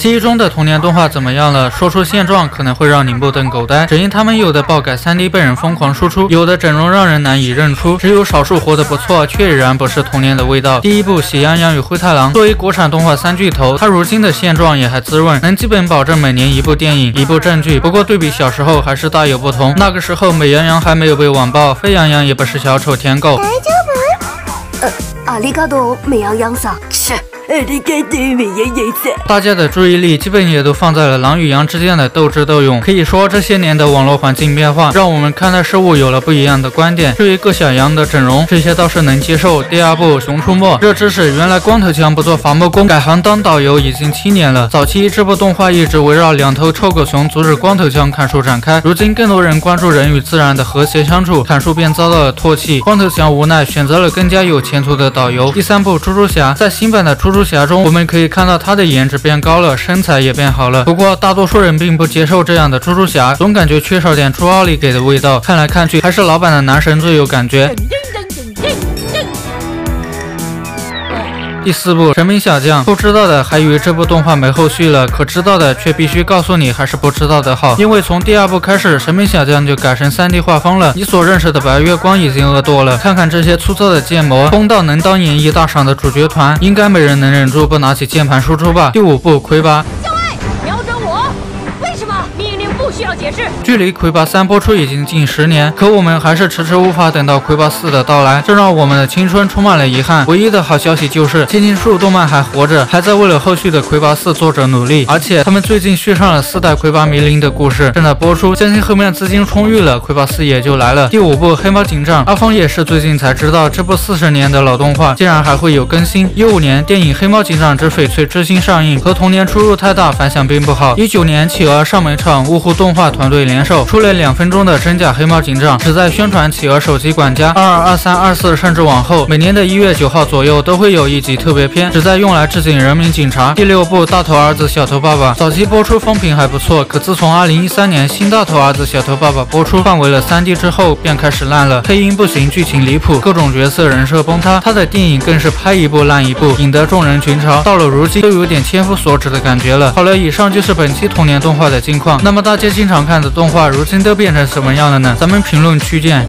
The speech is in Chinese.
记忆中的童年动画怎么样了？说出现状可能会让你目瞪口呆，只因他们有的爆改 3D 被人疯狂输出，有的整容让人难以认出，只有少数活得不错，却已然不是童年的味道。第一部《喜羊羊与灰太狼》作为国产动画3巨头，它如今的现状也还滋润，能基本保证每年一部电影、一部正剧。不过对比小时候还是大有不同，那个时候美羊羊还没有被网暴，沸羊羊也不是小丑舔狗。ありがとう、美羊羊さん。是。大家的注意力基本也都放在了狼与羊之间的斗智斗勇。可以说这些年的网络环境变化，让我们看待事物有了不一样的观点。至于各小羊的整容，这些倒是能接受。第二部《熊出没》，热知识，原来光头强不做伐木工，改行当导游已经7年了。早期这部动画一直围绕2头臭狗熊阻止光头强砍树展开，如今更多人关注人与自然的和谐相处，砍树便遭到了唾弃。光头强无奈选择了更加有前途的导游。第三部《猪猪侠》，在新版的猪猪侠中，我们可以看到他的颜值变高了，身材也变好了。不过大多数人并不接受这样的猪猪侠，总感觉缺少点朱奥利给的味道。看来看去，还是老版的男神最有感觉。第四部《神兵小将》，不知道的还以为这部动画没后续了，可知道的却必须告诉你，还是不知道的好。因为从第2部开始，《神兵小将》就改成3D 画风了。你所认识的白月光已经恶多了，看看这些粗糙的建模，疯到能当演艺大赏的主角团，应该没人能忍住不拿起键盘输出吧。第5部《魁拔》。需要解释。距离魁拔3播出已经近10年，可我们还是迟迟无法等到魁拔4的到来，这让我们的青春充满了遗憾。唯一的好消息就是千金树动漫还活着，还在为了后续的魁拔4做着努力，而且他们最近续上了4代魁拔迷灵的故事正在播出，相信后面资金充裕了，魁拔4也就来了。第5部黑猫警长，阿峰也是最近才知道这部40年的老动画竟然还会有更新。15年电影《黑猫警长之翡翠之心》上映，和同年出入太大，反响并不好。19年企鹅上美场芜湖动画团队联手出了2分钟的真假黑猫警长，旨在宣传企鹅手机管家。22、23、24甚至往后，每年的1月9号左右都会有一集特别篇，旨在用来致敬人民警察。第6部大头儿子小头爸爸，早期播出风评还不错，可自从2013年新大头儿子小头爸爸播出换为了3D 之后，便开始烂了，配音不行，剧情离谱，各种角色人设崩塌，他的电影更是拍一部烂一部，引得众人群嘲，到了如今都有点千夫所指的感觉了。好了，以上就是本期童年动画的近况。那么大家经常看的动画如今都变成什么样了呢？咱们评论区见。